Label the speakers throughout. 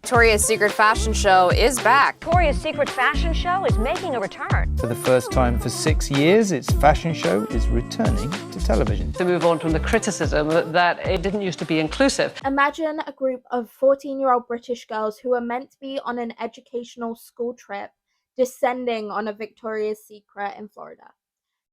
Speaker 1: Victoria's Secret fashion show is back.
Speaker 2: Victoria's Secret fashion show is making a return.
Speaker 3: For the first time for 6 years, its fashion show is returning to television.
Speaker 4: To move on from the criticism that it didn't used to be inclusive.
Speaker 5: Imagine a group of 14-year-old British girls who are meant to be on an educational school trip descending on a Victoria's Secret in Florida.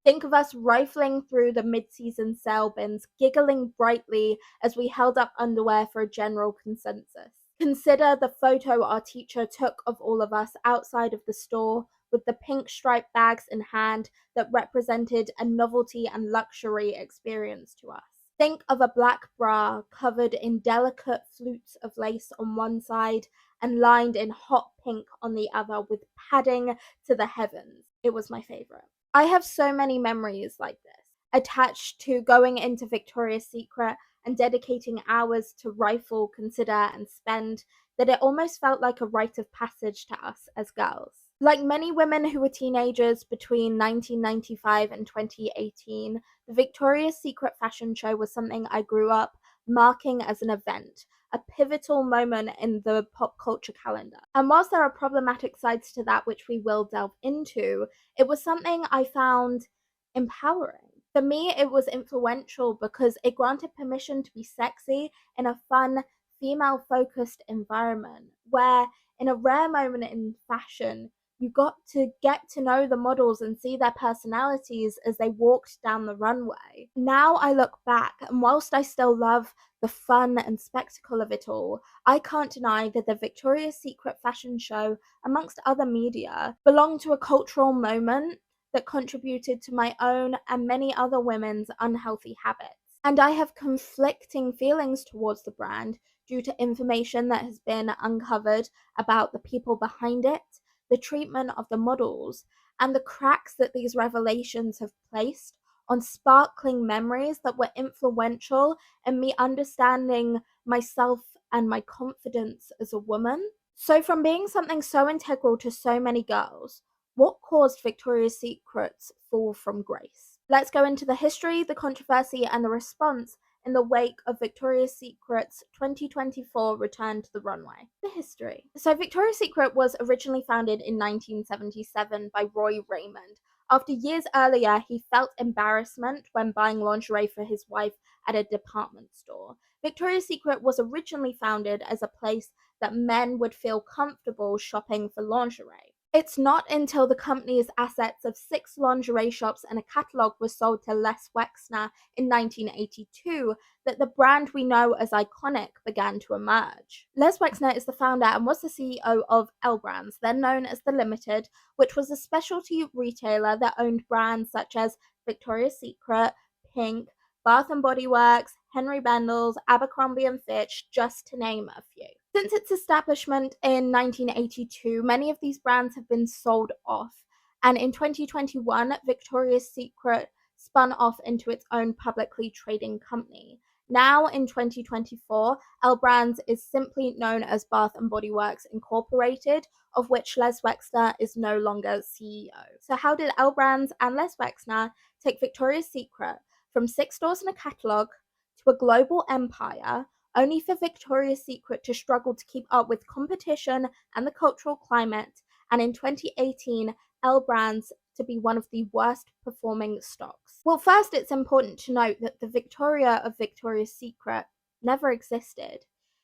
Speaker 5: Think of us rifling through the mid-season sale bins, giggling brightly as we held up underwear for a general consensus. Consider the photo our teacher took of all of us outside of the store with the pink striped bags in hand that represented a novelty and luxury experience to us. Think of a black bra covered in delicate flutes of lace on one side and lined in hot pink on the other with padding to the heavens. It was my favorite. I have so many memories like this, attached to going into Victoria's Secret and dedicating hours to rifle, consider, and spend, that it almost felt like a rite of passage to us as girls. Like many women who were teenagers between 1995 and 2018, the Victoria's Secret fashion show was something I grew up marking as an event, a pivotal moment in the pop culture calendar. And whilst there are problematic sides to that which we will delve into, it was something I found empowering. For me, it was influential because it granted permission to be sexy in a fun, female-focused environment where, in a rare moment in fashion, you got to get to know the models and see their personalities as they walked down the runway. Now I look back, and whilst I still love the fun and spectacle of it all, I can't deny that the Victoria's Secret fashion show, amongst other media, belonged to a cultural moment that contributed to my own and many other women's unhealthy habits. And I have conflicting feelings towards the brand due to information that has been uncovered about the people behind it, the treatment of the models, and the cracks that these revelations have placed on sparkling memories that were influential in me understanding myself and my confidence as a woman. So from being something so integral to so many girls, what caused Victoria's Secret's fall from grace? Let's go into the history, the controversy, and the response in the wake of Victoria's Secret's 2024 return to the runway. The history. So Victoria's Secret was originally founded in 1977 by Roy Raymond. After years earlier, he felt embarrassment when buying lingerie for his wife at a department store. Victoria's Secret was originally founded as a place that men would feel comfortable shopping for lingerie. It's not until the company's assets of 6 lingerie shops and a catalogue was sold to Les Wexner in 1982 that the brand we know as iconic began to emerge. Les Wexner is the founder and was the CEO of L Brands, then known as The Limited, which was a specialty retailer that owned brands such as Victoria's Secret, Pink, Bath & Body Works, Henry Bendel's, Abercrombie & Fitch, just to name a few. Since its establishment in 1982, many of these brands have been sold off, and in 2021, Victoria's Secret spun off into its own publicly trading company. Now, in 2024, L Brands is simply known as Bath & Body Works Incorporated, of which Les Wexner is no longer CEO. So how did L Brands and Les Wexner take Victoria's Secret from 6 stores and a catalogue to a global empire, only for Victoria's Secret to struggle to keep up with competition and the cultural climate, and in 2018, L Brands to be one of the worst performing stocks? Well, first, it's important to note that the Victoria of Victoria's Secret never existed.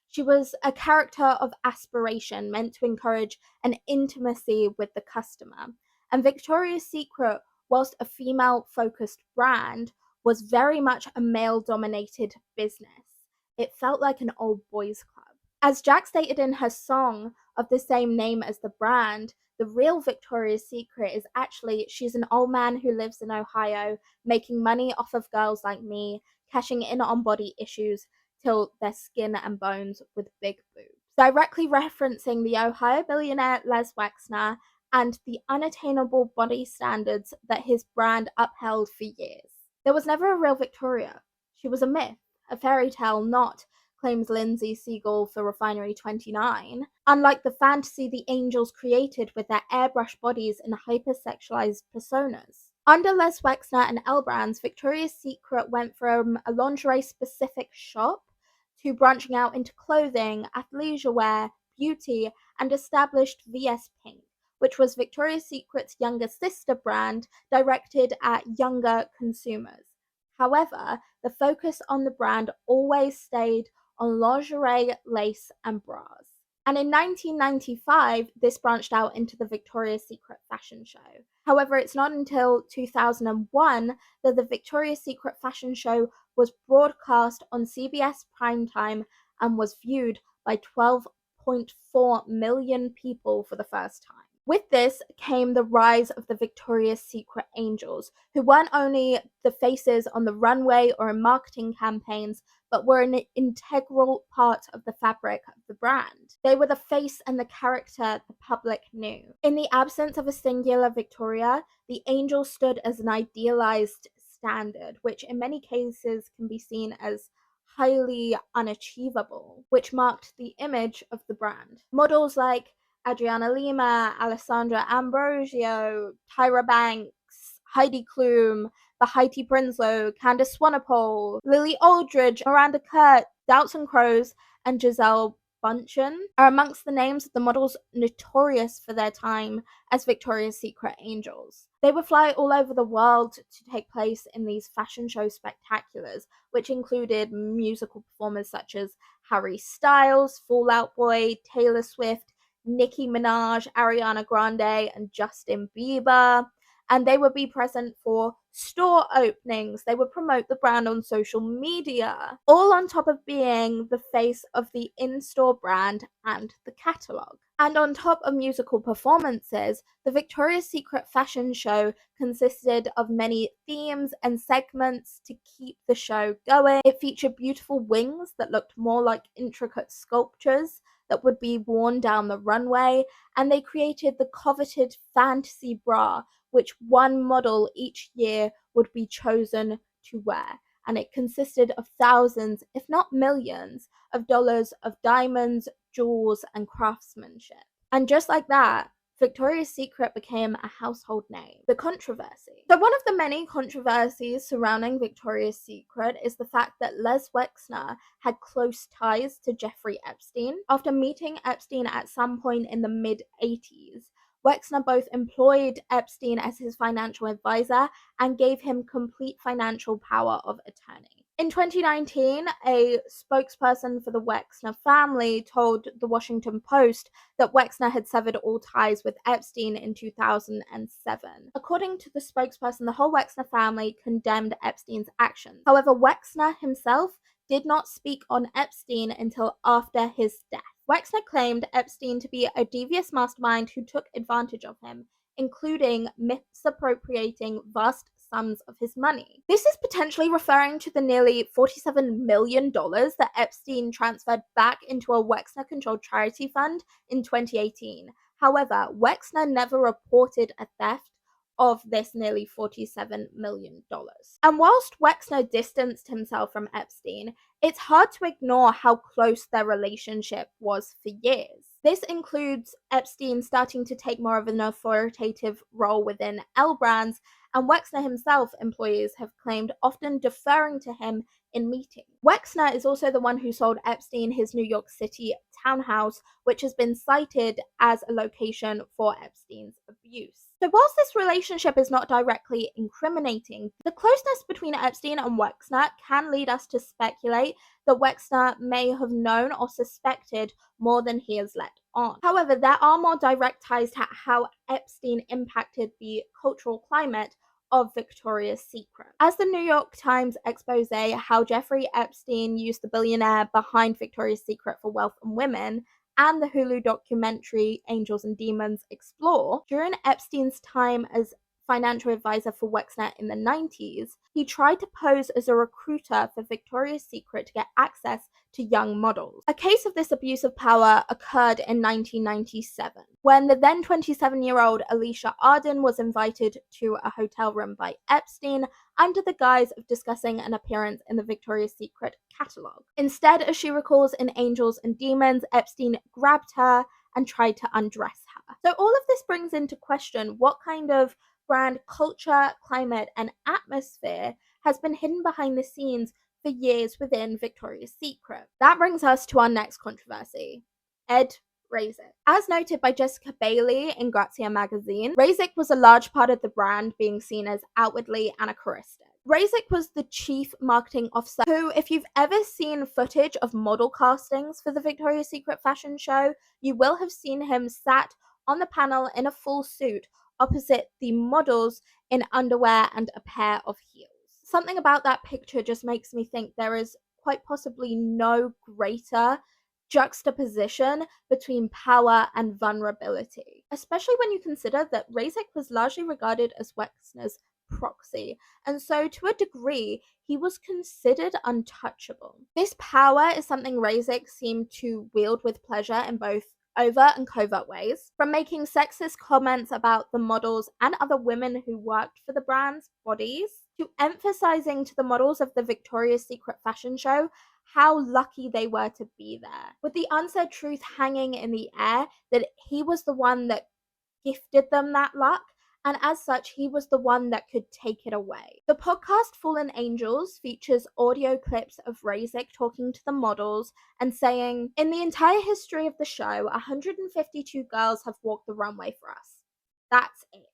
Speaker 5: She was a character of aspiration meant to encourage an intimacy with the customer. And Victoria's Secret, whilst a female-focused brand, was very much a male-dominated business. It felt like an old boys club. As Jack stated in her song of the same name as the brand, the real Victoria's Secret is actually she's an old man who lives in Ohio, making money off of girls like me, cashing in on body issues till they're skin and bones with big boobs. Directly referencing the Ohio billionaire Les Wexner and the unattainable body standards that his brand upheld for years. There was never a real Victoria. She was a myth, a fairy tale, not, claims Lindsay Segal for Refinery 29. Unlike the fantasy the angels created with their airbrush bodies and hypersexualized personas. Under Les Wexner and L Brands, Victoria's Secret went from a lingerie-specific shop to branching out into clothing, athleisure wear, Beauty and established VS Pink, which was Victoria's Secret's younger sister brand directed at younger consumers. However, the focus on the brand always stayed on lingerie, lace, and bras. And in 1995, this branched out into the Victoria's Secret fashion show. However, it's not until 2001 that the Victoria's Secret fashion show was broadcast on CBS primetime and was viewed by 12.4 million people for the first time. With this came the rise of the Victoria's Secret Angels, who weren't only the faces on the runway or in marketing campaigns, but were an integral part of the fabric of the brand. They were the face and the character the public knew. In the absence of a singular Victoria, the Angel stood as an idealized standard, which in many cases can be seen as highly unachievable, which marked the image of the brand. Models like Adriana Lima, Alessandra Ambrosio, Tyra Banks, Heidi Klum, Bahiti Prinsloo, Candice Swanepoel, Lily Aldridge, Miranda Kurt, Doutzen Crows, and Giselle Bundchen are amongst the names of the models notorious for their time as Victoria's Secret Angels. They would fly all over the world to take place in these fashion show spectaculars, which included musical performers such as Harry Styles, Fall Out Boy, Taylor Swift, Nicki Minaj, Ariana Grande, and Justin Bieber. And they would be present for store openings. They would promote the brand on social media, all on top of being the face of the in-store brand and the catalogue. And on top of musical performances, the Victoria's Secret fashion show consisted of many themes and segments to keep the show going. It featured beautiful wings that looked more like intricate sculptures that would be worn down the runway, and they created the coveted fantasy bra, which one model each year would be chosen to wear. And it consisted of thousands, if not millions, of dollars of diamonds, jewels, and craftsmanship. And just like that, Victoria's Secret became a household name. The controversy. So one of the many controversies surrounding Victoria's Secret is the fact that Les Wexner had close ties to Jeffrey Epstein. After meeting Epstein at some point in the mid-80s, Wexner both employed Epstein as his financial advisor and gave him complete financial power of attorney. In 2019, a spokesperson for the Wexner family told the Washington Post that Wexner had severed all ties with Epstein in 2007. According to the spokesperson, the whole Wexner family condemned Epstein's actions. However, Wexner himself did not speak on Epstein until after his death. Wexner claimed Epstein to be a devious mastermind who took advantage of him, including misappropriating vast sums of his money. This is potentially referring to the nearly $47 million that Epstein transferred back into a Wexner-controlled charity fund in 2018. However, Wexner never reported a theft of this nearly $47 million. And whilst Wexner distanced himself from Epstein, it's hard to ignore how close their relationship was for years. This includes Epstein starting to take more of an authoritative role within L Brands, and Wexner himself, employees have claimed, often deferring to him in meetings. Wexner is also the one who sold Epstein his New York City townhouse, which has been cited as a location for Epstein's abuse. So whilst this relationship is not directly incriminating, the closeness between Epstein and Wexner can lead us to speculate that Wexner may have known or suspected more than he has let on. However, there are more direct ties to how Epstein impacted the cultural climate of Victoria's Secret. As the New York Times expose how Jeffrey Epstein used the billionaire behind Victoria's Secret for wealth and women, and the Hulu documentary Angels and Demons explore, during Epstein's time as financial advisor for Wexner in the 90s, he tried to pose as a recruiter for Victoria's Secret to get access to young models. A case of this abuse of power occurred in 1997, when the then 27-year-old Alicia Arden was invited to a hotel room by Epstein under the guise of discussing an appearance in the Victoria's Secret catalogue. Instead, as she recalls in Angels and Demons, Epstein grabbed her and tried to undress her. So all of this brings into question what kind of brand culture, climate, and atmosphere has been hidden behind the scenes for years within Victoria's Secret. That brings us to our next controversy: Ed RAZEK. As noted by Jessica Bailey in Grazia magazine, RAZEK was a large part of the brand being seen as outwardly anachronistic. RAZEK was the chief marketing officer who, if you've ever seen footage of model castings for the Victoria's Secret fashion show, you will have seen him sat on the panel in a full suit opposite the models in underwear and a pair of heels. Something about that picture just makes me think there is quite possibly no greater juxtaposition between power and vulnerability, especially when you consider that RAZEK was largely regarded as Wexner's proxy, and so to a degree he was considered untouchable. This power is something RAZEK seemed to wield with pleasure in both overt and covert ways, from making sexist comments about the models and other women who worked for the brand's bodies, to emphasizing to the models of the Victoria's Secret fashion show how lucky they were to be there, with the unsaid truth hanging in the air that he was the one that gifted them that luck, and as such, he was the one that could take it away. The podcast Fallen Angels features audio clips of RAZEK talking to the models and saying, "In the entire history of the show, 152 girls have walked the runway for us. That's it.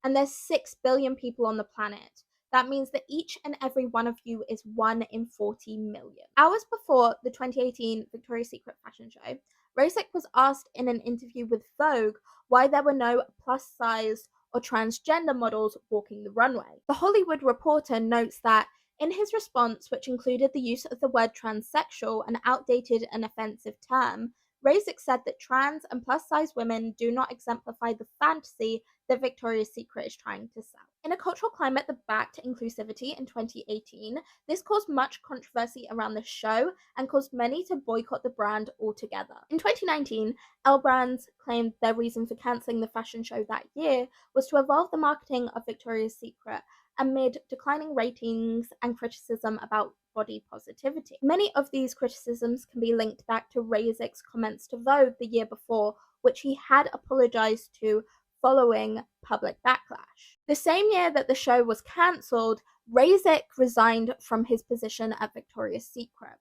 Speaker 5: And there's 6 billion people on the planet. That means that each and every one of you is 1 in 40 million." Hours before the 2018 Victoria's Secret fashion show, RAZEK was asked in an interview with Vogue why there were no plus-size or transgender models walking the runway. The Hollywood Reporter notes that in his response, which included the use of the word transsexual, an outdated and offensive term, RAZEK said that trans and plus-size women do not exemplify the fantasy that Victoria's Secret is trying to sell. In a cultural climate that backed inclusivity in 2018, this caused much controversy around the show and caused many to boycott the brand altogether. In 2019, L Brands claimed their reason for cancelling the fashion show that year was to evolve the marketing of Victoria's Secret amid declining ratings and criticism about body positivity. Many of these criticisms can be linked back to RAZEK's comments to Vogue the year before, which he had apologized to following public backlash. The same year that the show was cancelled, RAZEK resigned from his position at Victoria's Secret.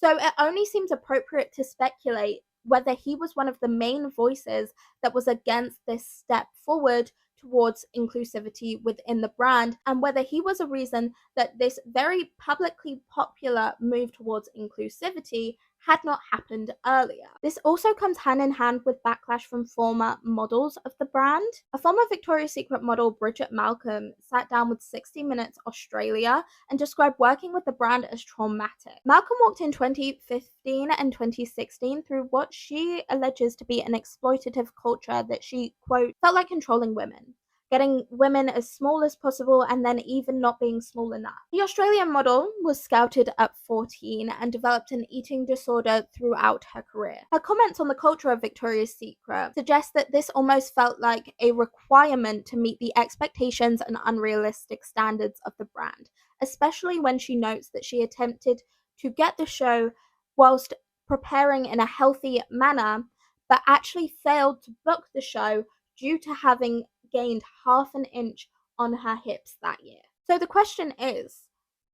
Speaker 5: So it only seems appropriate to speculate whether he was one of the main voices that was against this step forward towards inclusivity within the brand, and whether he was a reason that this very publicly popular move towards inclusivity had not happened earlier. This also comes hand in hand with backlash from former models of the brand. A former Victoria's Secret model, Bridget Malcolm, sat down with 60 Minutes Australia and described working with the brand as traumatic. Malcolm walked in 2015 and 2016 through what she alleges to be an exploitative culture that she, quote, felt like controlling women, getting women as small as possible and then even not being small enough. The Australian model was scouted at 14 and developed an eating disorder throughout her career. Her comments on the culture of Victoria's Secret suggest that this almost felt like a requirement to meet the expectations and unrealistic standards of the brand, especially when she notes that she attempted to get the show whilst preparing in a healthy manner, but actually failed to book the show due to having gained half an inch on her hips that year. So the question is,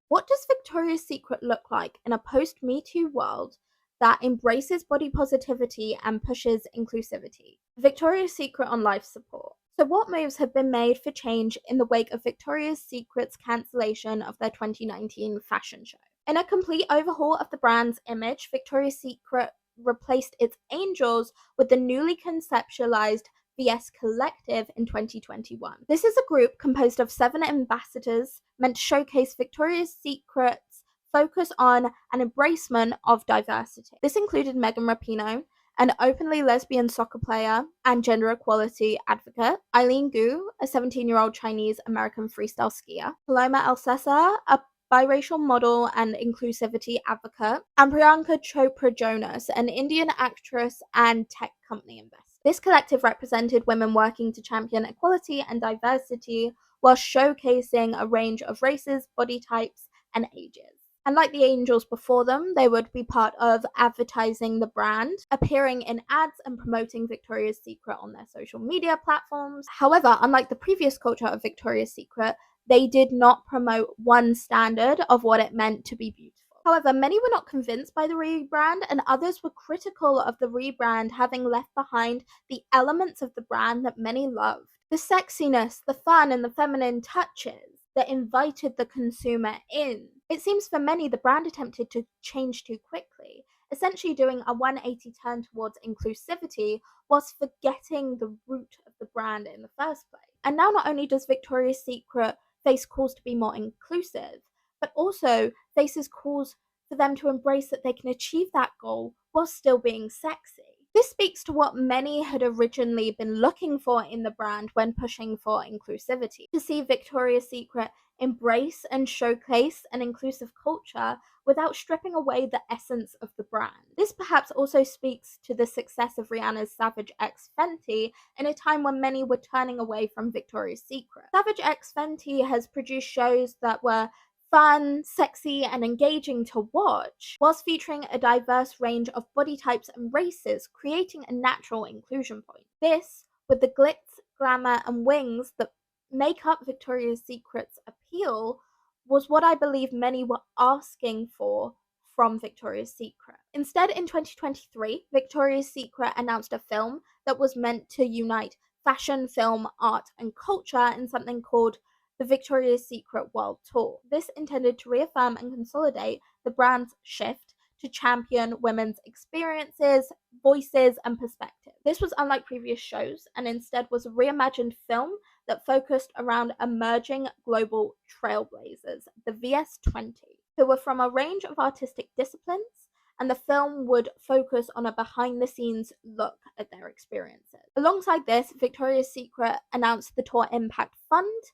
Speaker 5: what does Victoria's Secret look like in a post-Me Too world that embraces body positivity and pushes inclusivity? Victoria's Secret on life support. So what moves have been made for change in the wake of Victoria's Secret's cancellation of their 2019 fashion show? In a complete overhaul of the brand's image, Victoria's Secret replaced its angels with the newly conceptualized VS Collective in 2021. This is a group composed of 7 ambassadors meant to showcase Victoria's Secret's focus on an embracement of diversity. This included Megan Rapinoe, an openly lesbian soccer player and gender equality advocate, Eileen Gu, a 17-year-old Chinese-American freestyle skier, Paloma Alcessa, a biracial model and inclusivity advocate, and Priyanka Chopra Jonas, an Indian actress and tech company investor. This collective represented women working to champion equality and diversity while showcasing a range of races, body types, and ages. And like the angels before them, they would be part of advertising the brand, appearing in ads and promoting Victoria's Secret on their social media platforms. However, unlike the previous culture of Victoria's Secret, they did not promote one standard of what it meant to be beautiful. However, many were not convinced by the rebrand, and others were critical of the rebrand having left behind the elements of the brand that many loved. The sexiness, the fun, and the feminine touches that invited the consumer in. It seems for many the brand attempted to change too quickly, essentially doing a 180 turn towards inclusivity whilst forgetting the root of the brand in the first place. And now not only does Victoria's Secret face calls to be more inclusive, but also faces calls for them to embrace that they can achieve that goal while still being sexy. This speaks to what many had originally been looking for in the brand when pushing for inclusivity. To see Victoria's Secret embrace and showcase an inclusive culture without stripping away the essence of the brand. This perhaps also speaks to the success of Rihanna's Savage X Fenty in a time when many were turning away from Victoria's Secret. Savage X Fenty has produced shows that were fun, sexy, and engaging to watch, whilst featuring a diverse range of body types and races, creating a natural inclusion point. This, with the glitz, glamour, and wings that make up Victoria's Secret's appeal, was what I believe many were asking for from Victoria's Secret. Instead, in 2023, Victoria's Secret announced a film that was meant to unite fashion, film, art, and culture in something called the Victoria's Secret World Tour. This intended to reaffirm and consolidate the brand's shift to champion women's experiences, voices, and perspectives. This was unlike previous shows and instead was a reimagined film that focused around emerging global trailblazers, the VS20, who were from a range of artistic disciplines, and the film would focus on a behind-the-scenes look at their experiences. Alongside this, Victoria's Secret announced the Tour Impact Fund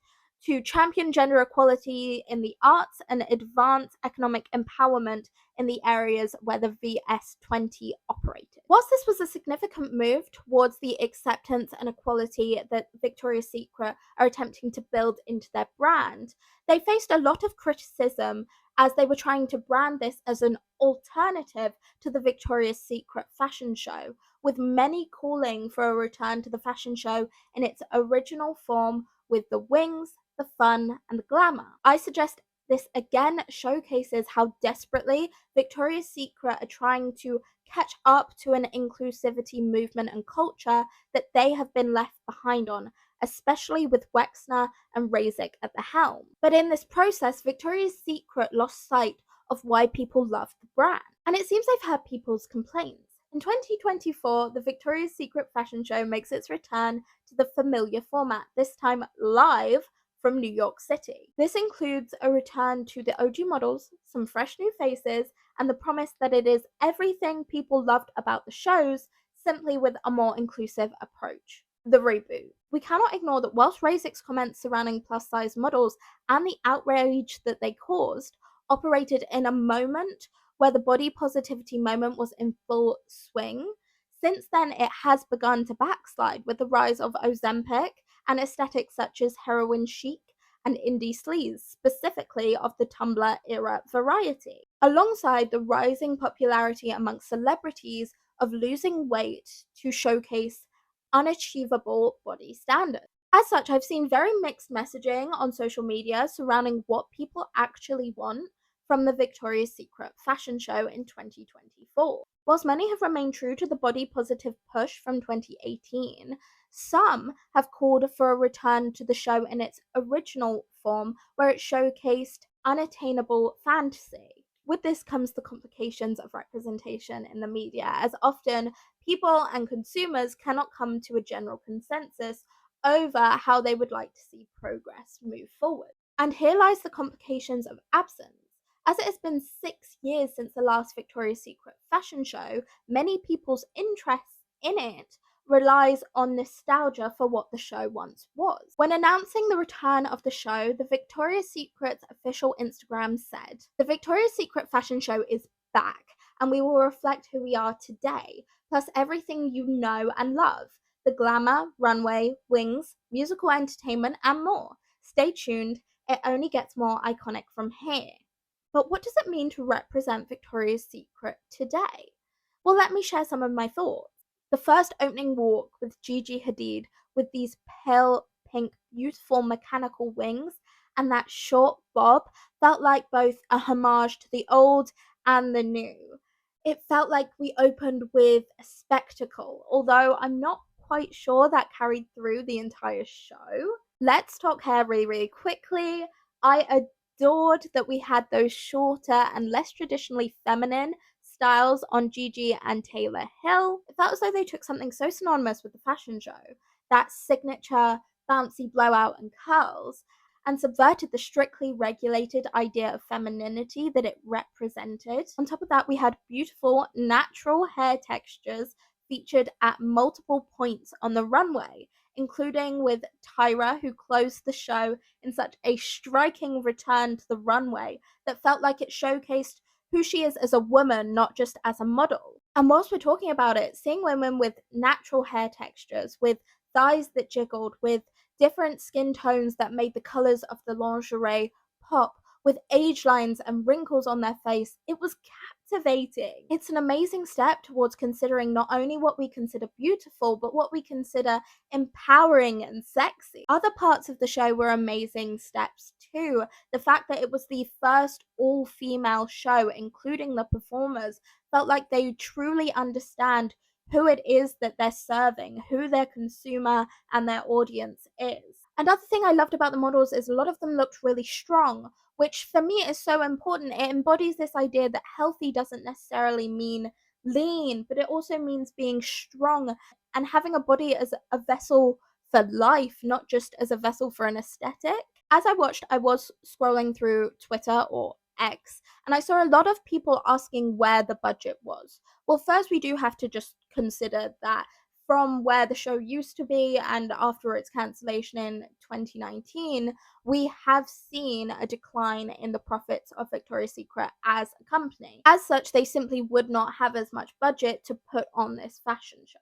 Speaker 5: to champion gender equality in the arts and advance economic empowerment in the areas where the VS20 operated. Whilst this was a significant move towards the acceptance and equality that Victoria's Secret are attempting to build into their brand, they faced a lot of criticism as they were trying to brand this as an alternative to the Victoria's Secret fashion show, with many calling for a return to the fashion show in its original form with the wings, the fun, and the glamour. I suggest this again showcases how desperately Victoria's Secret are trying to catch up to an inclusivity movement and culture that they have been left behind on, especially with Wexner and RAZEK at the helm. But in this process, Victoria's Secret lost sight of why people love the brand. And it seems they've heard people's complaints. In 2024, the Victoria's Secret fashion show makes its return to the familiar format, this time live from New York City. This includes a return to the OG models, some fresh new faces, and the promise that it is everything people loved about the shows, simply with a more inclusive approach. The reboot. We cannot ignore that whilst RAZEK's comments surrounding plus-size models and the outrage that they caused operated in a moment where the body positivity moment was in full swing, since then it has begun to backslide with the rise of Ozempic and aesthetics such as heroin chic and indie sleaze, specifically of the Tumblr era variety, alongside the rising popularity amongst celebrities of losing weight to showcase unachievable body standards. As such, I've seen very mixed messaging on social media surrounding what people actually want from the Victoria's Secret fashion show in 2024. Whilst many have remained true to the body positive push from 2018, some have called for a return to the show in its original form, where it showcased unattainable fantasy. With this comes the complications of representation in the media, as often people and consumers cannot come to a general consensus over how they would like to see progress move forward. And here lies the complications of absence. As it has been 6 years since the last Victoria's Secret fashion show, many people's interest in it relies on nostalgia for what the show once was. When announcing the return of the show, the Victoria's Secret's official Instagram said, "The Victoria's Secret fashion show is back, and we will reflect who we are today, plus everything you know and love. The glamour, runway, wings, musical entertainment, and more. Stay tuned, it only gets more iconic from here." But what does it mean to represent Victoria's Secret today? Well, let me share some of my thoughts. The first opening walk with Gigi Hadid with these pale pink, beautiful mechanical wings and that short bob felt like both a homage to the old and the new. It felt like we opened with a spectacle, although I'm not quite sure that carried through the entire show. Let's talk hair really, really quickly. I adored that we had those shorter and less traditionally feminine styles on Gigi and Taylor Hill. It felt as though they took something so synonymous with the fashion show, that signature bouncy blowout and curls, and subverted the strictly regulated idea of femininity that it represented. On top of that, we had beautiful natural hair textures featured at multiple points on the runway, including with Tyra, who closed the show in such a striking return to the runway that felt like it showcased who she is as a woman, not just as a model. And whilst we're talking about it, seeing women with natural hair textures, with thighs that jiggled, with different skin tones that made the colors of the lingerie pop, with age lines and wrinkles on their face, it was captivating. It's an amazing step towards considering not only what we consider beautiful, but what we consider empowering and sexy. Other parts of the show were amazing steps too. The fact that it was the first all-female show, including the performers, felt like they truly understand who it is that they're serving, who their consumer and their audience is. Another thing I loved about the models is a lot of them looked really strong, which for me is so important. It embodies this idea that healthy doesn't necessarily mean lean, but it also means being strong and having a body as a vessel for life, not just as a vessel for an aesthetic. As I watched, I was scrolling through Twitter or X, and I saw a lot of people asking where the budget was. Well, first, we do have to just consider that from where the show used to be and after its cancellation in 2019, we have seen a decline in the profits of Victoria's Secret as a company. As such, they simply would not have as much budget to put on this fashion show.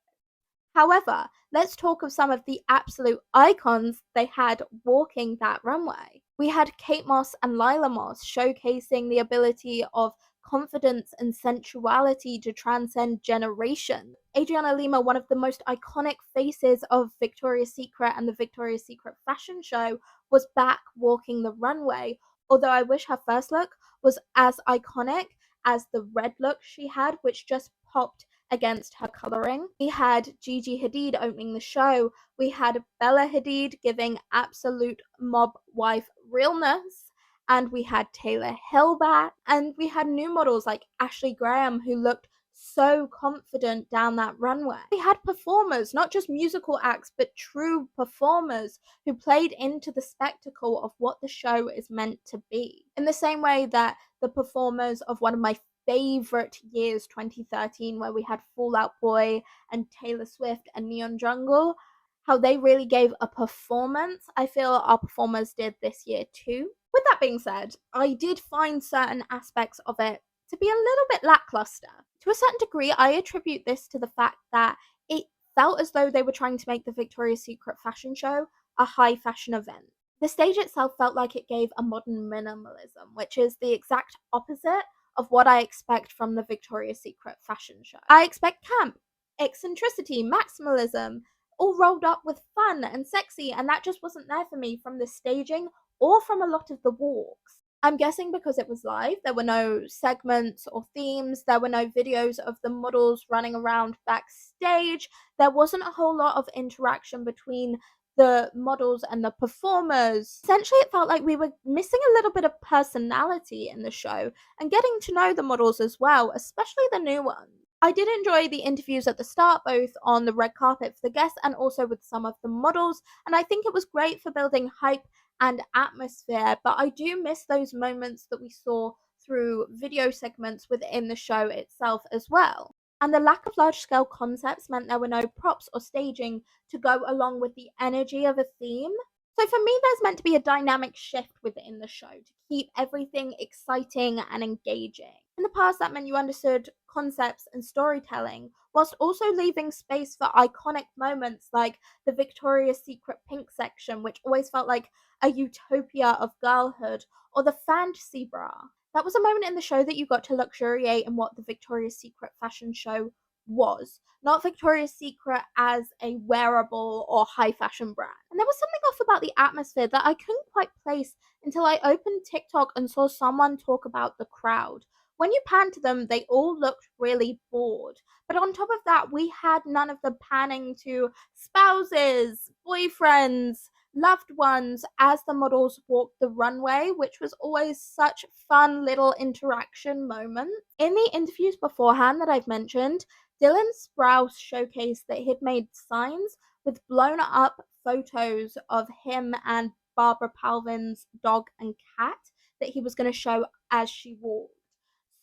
Speaker 5: However, let's talk of some of the absolute icons they had walking that runway. We had Kate Moss and Lila Moss showcasing the ability of confidence and sensuality to transcend generations. Adriana Lima, one of the most iconic faces of Victoria's Secret and the Victoria's Secret fashion show, was back walking the runway, although I wish her first look was as iconic as the red look she had, which just popped against her colouring. We had Gigi Hadid opening the show. We had Bella Hadid giving absolute mob wife realness. And we had Taylor Hill back. And we had new models like Ashley Graham, who looked so confident down that runway. We had performers, not just musical acts, but true performers who played into the spectacle of what the show is meant to be. In the same way that the performers of one of my favorite years, 2013, where we had Fall Out Boy and Taylor Swift and Neon Jungle, how they really gave a performance, I feel our performers did this year too. With that being said, I did find certain aspects of it to be a little bit lackluster. To a certain degree, I attribute this to the fact that it felt as though they were trying to make the Victoria's Secret fashion show a high fashion event. The stage itself felt like it gave a modern minimalism, which is the exact opposite of what I expect from the Victoria's Secret fashion show. I expect camp, eccentricity, maximalism, all rolled up with fun and sexy, and that just wasn't there for me from the staging or from a lot of the walks. I'm guessing because it was live, there were no segments or themes, there were no videos of the models running around backstage, there wasn't a whole lot of interaction between the models and the performers. Essentially, it felt like we were missing a little bit of personality in the show and getting to know the models as well, especially the new ones. I did enjoy the interviews at the start, both on the red carpet for the guests and also with some of the models, and I think it was great for building hype and atmosphere, but I do miss those moments that we saw through video segments within the show itself as well. And the lack of large-scale concepts meant there were no props or staging to go along with the energy of a theme. So for me, there's meant to be a dynamic shift within the show to keep everything exciting and engaging. In the past, that meant you understood concepts and storytelling, whilst also leaving space for iconic moments like the Victoria's Secret pink section, which always felt like a utopia of girlhood, or the fantasy bra. That was a moment in the show that you got to luxuriate in what the Victoria's Secret fashion show was, not Victoria's Secret as a wearable or high fashion brand. And there was something off about the atmosphere that I couldn't quite place until I opened TikTok and saw someone talk about the crowd. When you panned to them, they all looked really bored. But on top of that, we had none of the panning to spouses, boyfriends, loved ones as the models walked the runway, which was always such fun little interaction moments. In the interviews beforehand that I've mentioned, Dylan Sprouse showcased that he'd made signs with blown up photos of him and Barbara Palvin's dog and cat that he was going to show as she walked.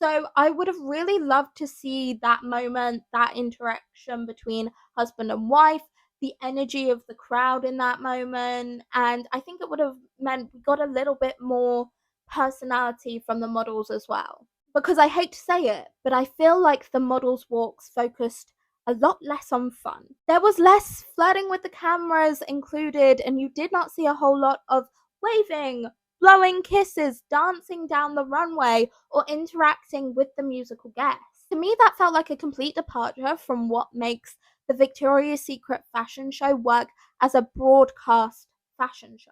Speaker 5: So I would have really loved to see that moment, that interaction between husband and wife, the energy of the crowd in that moment, and I think it would have meant we got a little bit more personality from the models as well. Because I hate to say it, but I feel like the models' walks focused a lot less on fun. There was less flirting with the cameras included, and you did not see a whole lot of waving, blowing kisses, dancing down the runway, or interacting with the musical guests. To me, that felt like a complete departure from what makes the Victoria's Secret fashion show work as a broadcast fashion show.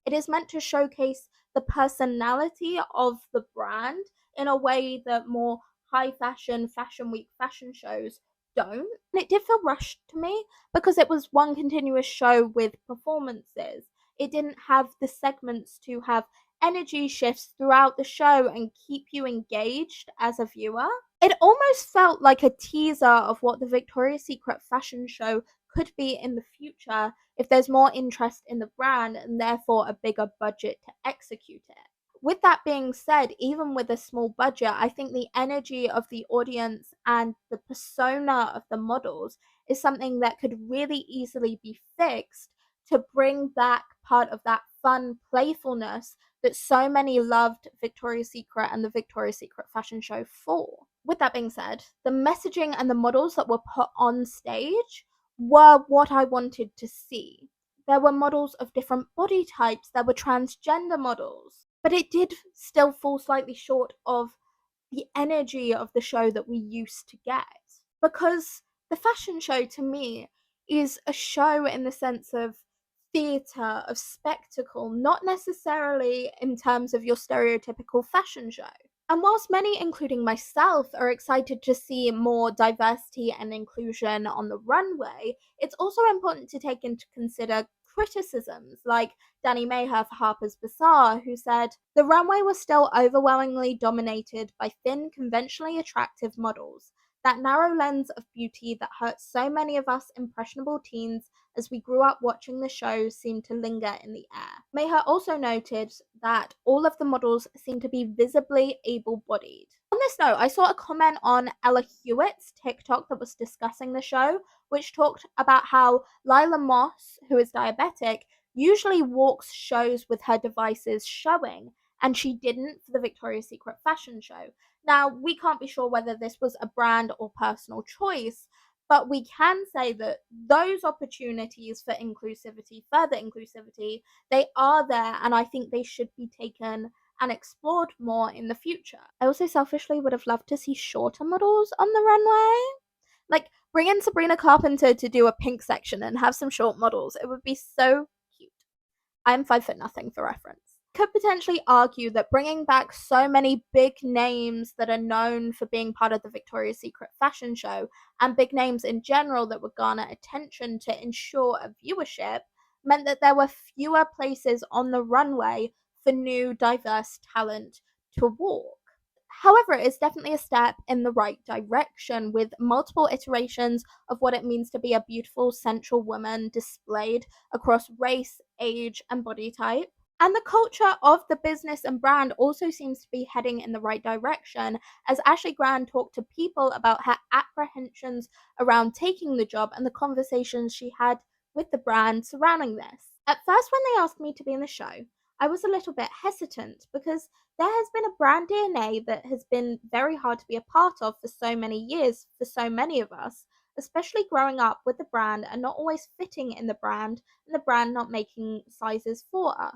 Speaker 5: It is meant to showcase the personality of the brand in a way that more high fashion week fashion shows don't. And it did feel rushed to me because it was one continuous show with performances. It didn't have the segments to have energy shifts throughout the show and keep you engaged as a viewer. It almost felt like a teaser of what the Victoria's Secret fashion show could be in the future if there's more interest in the brand and therefore a bigger budget to execute it. With that being said, even with a small budget, I think the energy of the audience and the persona of the models is something that could really easily be fixed to bring back part of that fun playfulness that so many loved Victoria's Secret and the Victoria's Secret fashion show for. With that being said, the messaging and the models that were put on stage were what I wanted to see. There were models of different body types, there were transgender models, but it did still fall slightly short of the energy of the show that we used to get. Because the fashion show to me is a show in the sense of theatre, of spectacle, not necessarily in terms of your stereotypical fashion show. And whilst many, including myself, are excited to see more diversity and inclusion on the runway, it's also important to take into consider criticisms like Danny Maher for Harper's Bazaar, who said, "The runway was still overwhelmingly dominated by thin, conventionally attractive models. That narrow lens of beauty that hurt so many of us impressionable teens as we grew up watching the show seemed to linger in the air." Maher also noted that all of the models seemed to be visibly able-bodied. On this note, I saw a comment on Ella Hewitt's TikTok that was discussing the show, which talked about how Lila Moss, who is diabetic, usually walks shows with her devices showing, and she didn't for the Victoria's Secret fashion show. Now, we can't be sure whether this was a brand or personal choice, but we can say that those opportunities for inclusivity, further inclusivity, they are there, and I think they should be taken and explored more in the future. I also selfishly would have loved to see shorter models on the runway. Like, bring in Sabrina Carpenter to do a pink section and have some short models. It would be so cute. I'm 5'0" for reference. Could potentially argue that bringing back so many big names that are known for being part of the Victoria's Secret fashion show, and big names in general that would garner attention to ensure a viewership, meant that there were fewer places on the runway for new, diverse talent to walk. However, it's definitely a step in the right direction, with multiple iterations of what it means to be a beautiful, sensual woman displayed across race, age, and body type. And the culture of the business and brand also seems to be heading in the right direction, as Ashley Graham talked to People about her apprehensions around taking the job and the conversations she had with the brand surrounding this. At first, when they asked me to be in the show, I was a little bit hesitant because there has been a brand DNA that has been very hard to be a part of for so many years for so many of us, especially growing up with the brand and not always fitting in the brand and the brand not making sizes for us.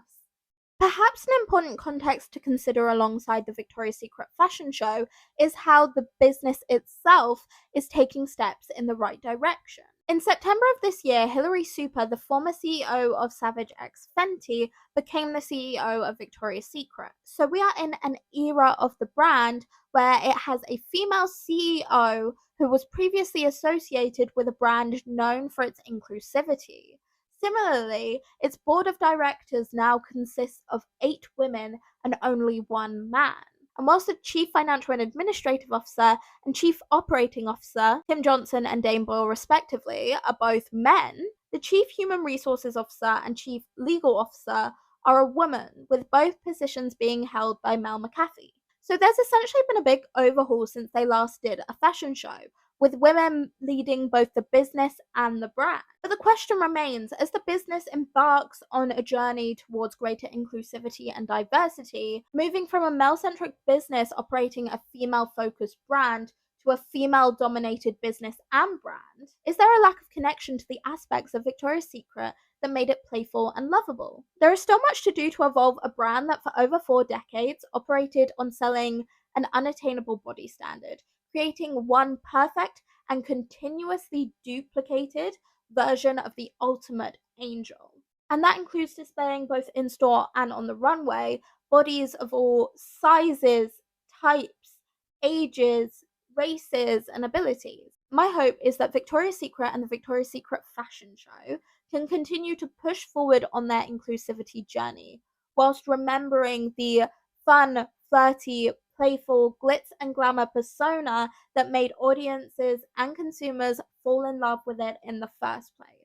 Speaker 5: Perhaps an important context to consider alongside the Victoria's Secret fashion show is how the business itself is taking steps in the right direction. In September of this year, Hilary Super, the former CEO of Savage X Fenty, became the CEO of Victoria's Secret. So we are in an era of the brand where it has a female CEO who was previously associated with a brand known for its inclusivity. Similarly, its board of directors now consists of 8 women and only 1 man. And whilst the Chief Financial and Administrative Officer and Chief Operating Officer, Tim Johnson and Dane Boyle respectively, are both men, the Chief Human Resources Officer and Chief Legal Officer are a woman, with both positions being held by Mel McAfee. So there's essentially been a big overhaul since they last did a fashion show, with women leading both the business and the brand. But the question remains, as the business embarks on a journey towards greater inclusivity and diversity, moving from a male-centric business operating a female-focused brand to a female-dominated business and brand, is there a lack of connection to the aspects of Victoria's Secret that made it playful and lovable? There is still much to do to evolve a brand that for over 4 decades operated on selling an unattainable body standard, creating one perfect and continuously duplicated version of the ultimate angel. And that includes displaying both in store and on the runway bodies of all sizes, types, ages, races, and abilities. My hope is that Victoria's Secret and the Victoria's Secret fashion show can continue to push forward on their inclusivity journey, whilst remembering the fun, flirty, playful, glitz and glamour persona that made audiences and consumers fall in love with it in the first place.